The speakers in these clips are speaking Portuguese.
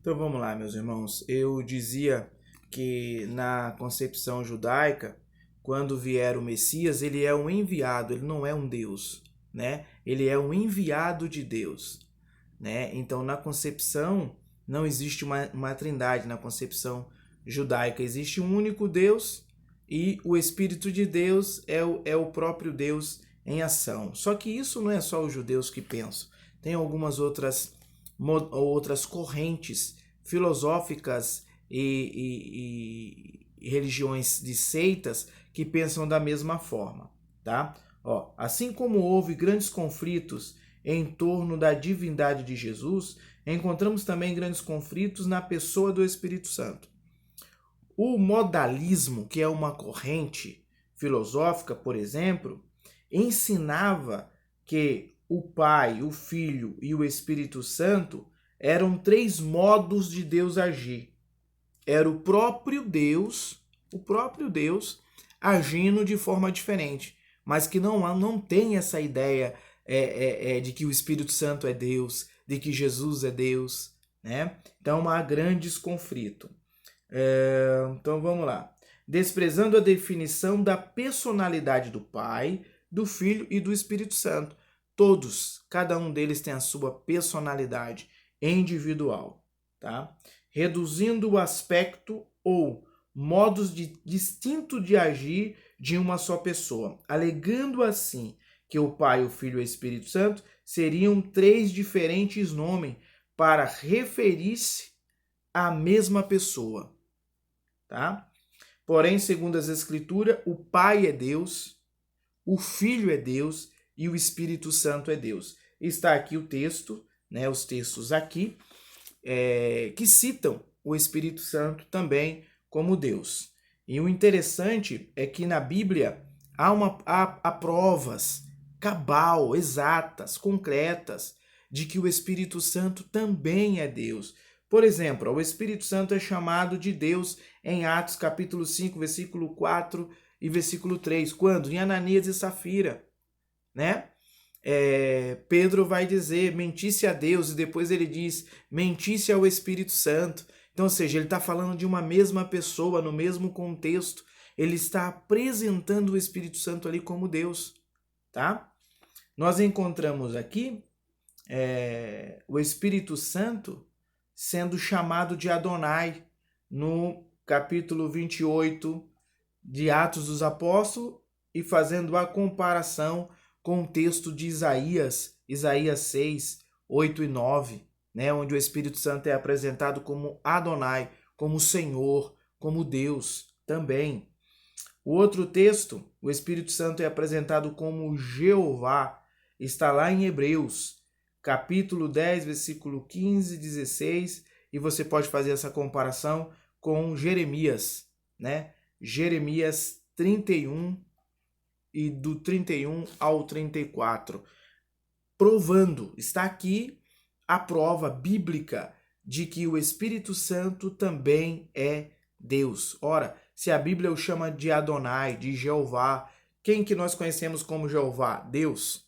Então vamos lá, meus irmãos. Eu dizia que na concepção judaica, quando vier o Messias, ele é um enviado, ele não é um Deus, né? Ele é um enviado de Deus, né? Então na concepção não existe uma trindade, na concepção judaica existe um único Deus e o Espírito de Deus é o próprio Deus em ação. Só que isso não é só os judeus que pensam. Tem algumas outras correntes filosóficas e religiões de seitas que pensam da mesma forma, tá? Assim como houve grandes conflitos em torno da divindade de Jesus, encontramos também grandes conflitos na pessoa do Espírito Santo. O modalismo, que é uma corrente filosófica, por exemplo, ensinava que o Pai, o Filho e o Espírito Santo eram três modos de Deus agir. Era o próprio Deus agindo de forma diferente, mas que não tem essa ideia de que o Espírito Santo é Deus, de que Jesus é Deus, né? Então há grandes conflitos. Então vamos lá. Desprezando a definição da personalidade do Pai, do Filho e do Espírito Santo. Todos, cada um deles tem a sua personalidade individual, tá? Reduzindo o aspecto ou modos distinto de agir de uma só pessoa, alegando assim que o Pai, o Filho e o Espírito Santo seriam três diferentes nomes para referir-se à mesma pessoa, tá? Porém, segundo as Escrituras, o Pai é Deus, o Filho é Deus e o Espírito Santo é Deus. Está aqui o texto, né, os textos aqui, que citam o Espírito Santo também como Deus. E o interessante é que na Bíblia há provas cabal, exatas, concretas, de que o Espírito Santo também é Deus. Por exemplo, o Espírito Santo é chamado de Deus em Atos capítulo 5, versículo 4 e versículo 3, quando? Em Ananias e Safira, né? Pedro vai dizer, mentisse a Deus, e depois ele diz, mentisse ao Espírito Santo. Então, ou seja, ele está falando de uma mesma pessoa, no mesmo contexto. Ele está apresentando o Espírito Santo ali como Deus, tá? Nós encontramos aqui o Espírito Santo sendo chamado de Adonai no capítulo 28 de Atos dos Apóstolos e fazendo a comparação com o texto de Isaías 6, 8 e 9, né, onde o Espírito Santo é apresentado como Adonai, como Senhor, como Deus também. O outro texto, o Espírito Santo é apresentado como Jeová, está lá em Hebreus, capítulo 10, versículo 15 e 16, e você pode fazer essa comparação com Jeremias, né? Jeremias 31 e do 31 ao 34, provando, está aqui a prova bíblica de que o Espírito Santo também é Deus. Ora, se a Bíblia o chama de Adonai, de Jeová, quem que nós conhecemos como Jeová? Deus.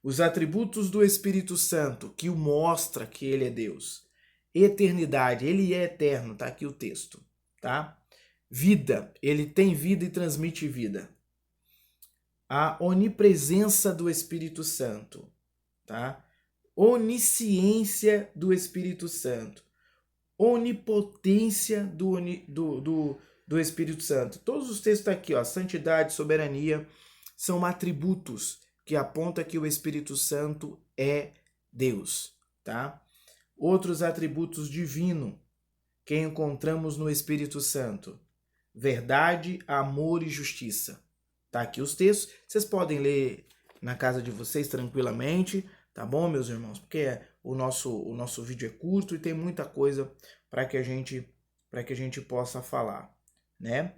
Os atributos do Espírito Santo, que o mostra que ele é Deus. Eternidade, ele é eterno, tá aqui o texto, tá? Vida, ele tem vida e transmite vida. A onipresença do Espírito Santo, tá? Onisciência do Espírito Santo. Onipotência do Espírito Santo. Todos os textos aqui, ó, santidade, soberania, são atributos que apontam que o Espírito Santo é Deus, tá? Outros atributos divinos que encontramos no Espírito Santo: verdade, amor e justiça. Tá aqui os textos, vocês podem ler na casa de vocês tranquilamente, tá bom, meus irmãos? Porque o nosso vídeo é curto e tem muita coisa para que a gente possa falar, né?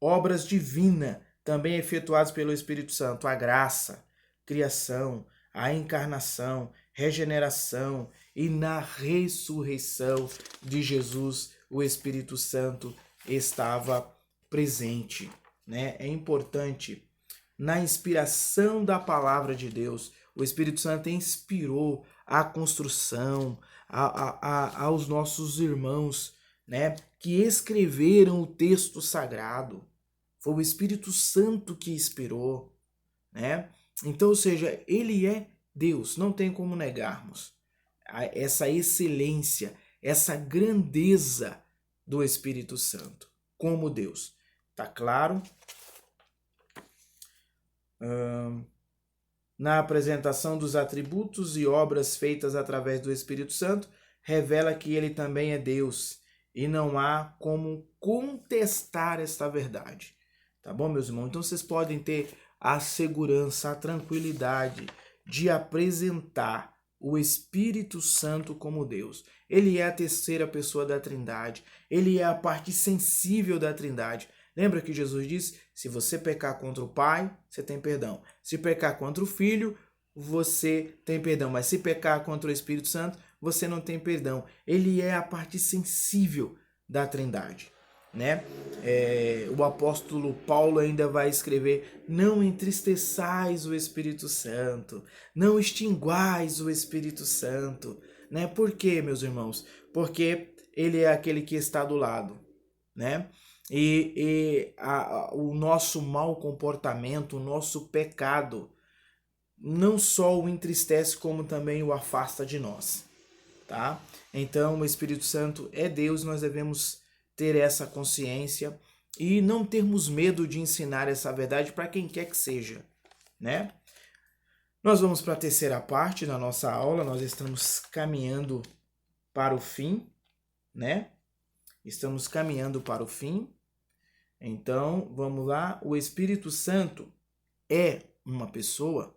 Obras divinas também efetuadas pelo Espírito Santo: a graça, criação, a encarnação, regeneração e na ressurreição de Jesus, o Espírito Santo estava presente, né? É importante, na inspiração da palavra de Deus, o Espírito Santo inspirou à construção, aos nossos irmãos, né, que escreveram o texto sagrado. Foi o Espírito Santo que inspirou, né? Então, ou seja, ele é Deus, não tem como negarmos essa excelência, essa grandeza do Espírito Santo como Deus. Tá claro? Na apresentação dos atributos e obras feitas através do Espírito Santo, revela que ele também é Deus e não há como contestar esta verdade. Tá bom, meus irmãos? Então vocês podem ter a segurança, a tranquilidade de apresentar o Espírito Santo como Deus. Ele é a terceira pessoa da Trindade, ele é a parte sensível da Trindade. Lembra que Jesus disse, se você pecar contra o Pai, você tem perdão. Se pecar contra o Filho, você tem perdão. Mas se pecar contra o Espírito Santo, você não tem perdão. Ele é a parte sensível da Trindade, né? O apóstolo Paulo ainda vai escrever, não entristeçais o Espírito Santo, não extinguais o Espírito Santo, né? Por quê, meus irmãos? Porque ele é aquele que está do lado, né? O nosso mau comportamento, o nosso pecado, não só o entristece, como também o afasta de nós, tá? Então, o Espírito Santo é Deus, nós devemos ter essa consciência e não termos medo de ensinar essa verdade para quem quer que seja, né? Nós vamos para a terceira parte da nossa aula, nós estamos caminhando para o fim, né? Estamos caminhando para o fim. Então, vamos lá. O Espírito Santo é uma pessoa?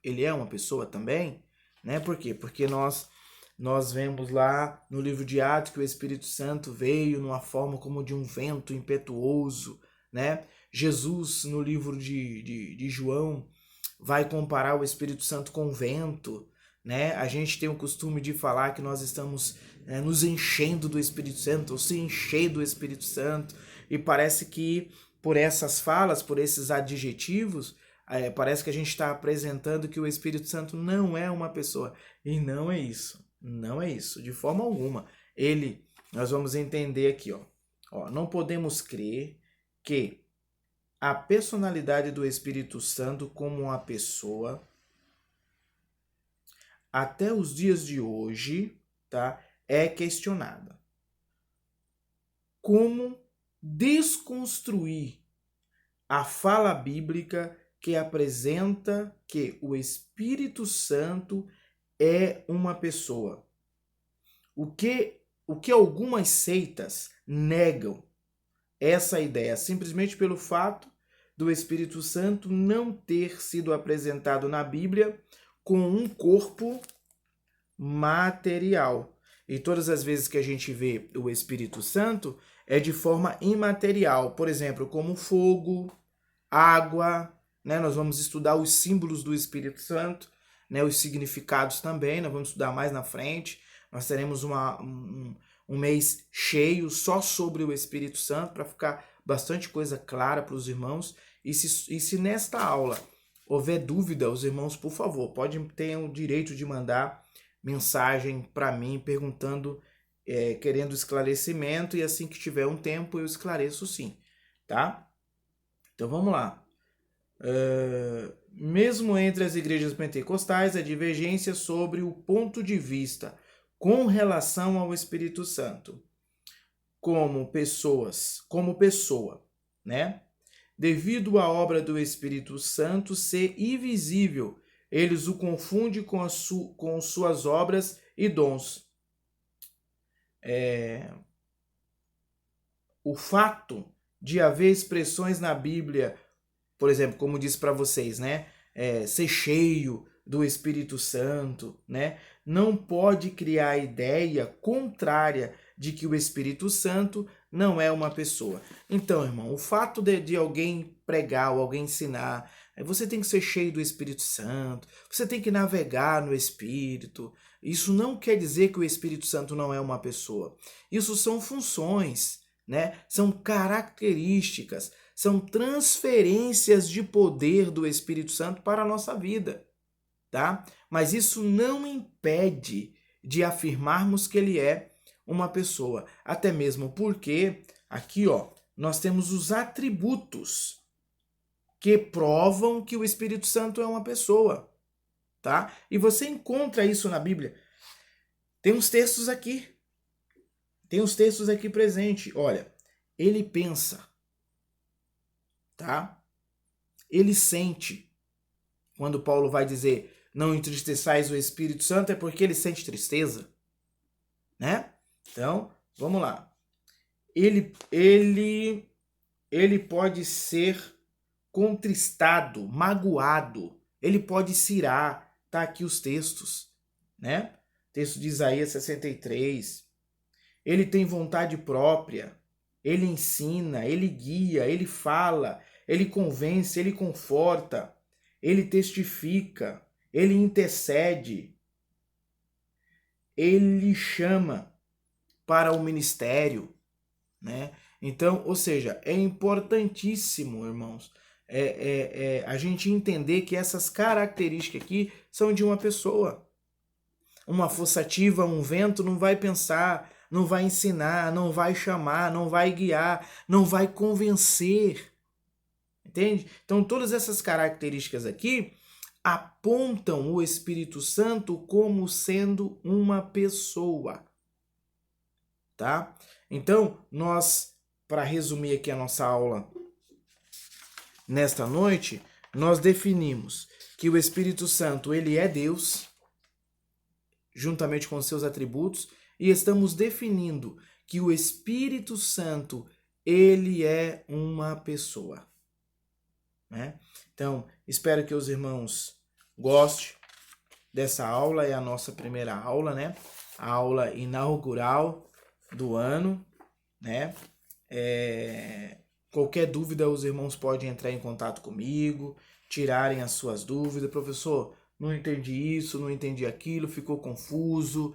Ele é uma pessoa também? Né? Por quê? Porque nós vemos lá no livro de Atos que o Espírito Santo veio numa forma como de um vento impetuoso, né? Jesus, no livro de João, vai comparar o Espírito Santo com o vento, né? A gente tem o costume de falar que nós estamos nos enchendo do Espírito Santo, ou se encher do Espírito Santo, e parece que por essas falas, por esses adjetivos, parece que a gente está apresentando que o Espírito Santo não é uma pessoa, e não é isso. Não é isso, de forma alguma. Nós vamos entender aqui, não podemos crer que a personalidade do Espírito Santo como uma pessoa, até os dias de hoje, tá, é questionada. Como desconstruir a fala bíblica que apresenta que o Espírito Santo é uma pessoa? O que algumas seitas negam essa ideia simplesmente pelo fato do Espírito Santo não ter sido apresentado na Bíblia com um corpo material. E todas as vezes que a gente vê o Espírito Santo é de forma imaterial, por exemplo, como fogo, água, né? Nós vamos estudar os símbolos do Espírito Santo, né? Os significados também, nós vamos estudar mais na frente. Nós teremos um mês cheio só sobre o Espírito Santo, para ficar bastante coisa clara para os irmãos. E se nesta aula houver dúvida, os irmãos, por favor, podem ter o direito de mandar mensagem para mim, perguntando, querendo esclarecimento, e assim que tiver um tempo eu esclareço sim, tá? Então vamos lá. Mesmo entre as igrejas pentecostais, há divergência sobre o ponto de vista com relação ao Espírito Santo como pessoa, né? Devido à obra do Espírito Santo ser invisível, eles o confundem com suas obras e dons. O fato de haver expressões na Bíblia, por exemplo, como disse para vocês, né? Ser cheio do Espírito Santo, né? Não pode criar a ideia contrária de que o Espírito Santo não é uma pessoa. Então, irmão, o fato de alguém pregar ou alguém ensinar, você tem que ser cheio do Espírito Santo, você tem que navegar no Espírito, isso não quer dizer que o Espírito Santo não é uma pessoa. Isso são funções, né? São características, são transferências de poder do Espírito Santo para a nossa vida, tá? Mas isso não impede de afirmarmos que ele é uma pessoa, até mesmo porque aqui, ó, nós temos os atributos que provam que o Espírito Santo é uma pessoa, tá? E você encontra isso na Bíblia. Tem uns textos aqui presente. Olha, ele pensa, tá? Ele sente. Quando Paulo vai dizer, não entristeçais o Espírito Santo, é porque ele sente tristeza, né? Então, vamos lá. Ele pode ser contristado, magoado, ele pode se irar. Tá aqui os textos, né? Texto de Isaías 63. Ele tem vontade própria, ele ensina, ele guia, ele fala, ele convence, ele conforta, ele testifica, ele intercede, ele chama para o ministério, né? Então, ou seja, é importantíssimo, irmãos, a gente entender que essas características aqui são de uma pessoa. Uma força ativa, um vento, não vai pensar, não vai ensinar, não vai chamar, não vai guiar, não vai convencer. Entende? Então, todas essas características aqui apontam o Espírito Santo como sendo uma pessoa. Tá? Então, nós, para resumir aqui a nossa aula nesta noite, nós definimos que o Espírito Santo, ele é Deus, juntamente com seus atributos, e estamos definindo que o Espírito Santo, ele é uma pessoa, né? Então, espero que os irmãos gostem dessa aula, é a nossa primeira aula, né? A aula inaugural do ano, né? Qualquer dúvida, os irmãos podem entrar em contato comigo, tirarem as suas dúvidas. Professor, não entendi isso, não entendi aquilo, ficou confuso.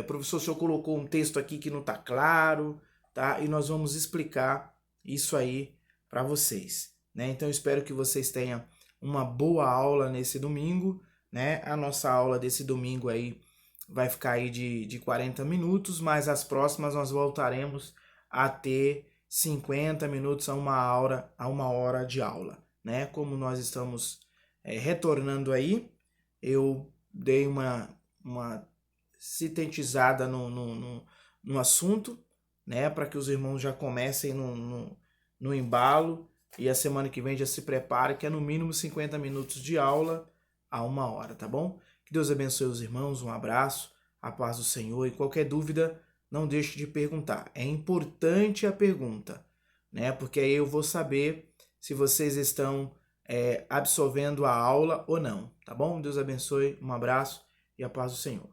Professor, o senhor colocou um texto aqui que não está claro, tá? E nós vamos explicar isso aí para vocês, né? Então, espero que vocês tenham uma boa aula nesse domingo, né? A nossa aula desse domingo aí vai ficar aí de 40 minutos, mas as próximas nós voltaremos a ter 50 minutos a uma hora de aula, né? Como nós estamos retornando aí, eu dei uma sintetizada no assunto, né? Para que os irmãos já comecem no embalo e a semana que vem já se prepare, que é no mínimo 50 minutos de aula a uma hora, tá bom? Que Deus abençoe os irmãos, um abraço, a paz do Senhor, e qualquer dúvida, não deixe de perguntar. É importante a pergunta, né? Porque aí eu vou saber se vocês estão absorvendo a aula ou não, tá bom? Deus abençoe, um abraço e a paz do Senhor.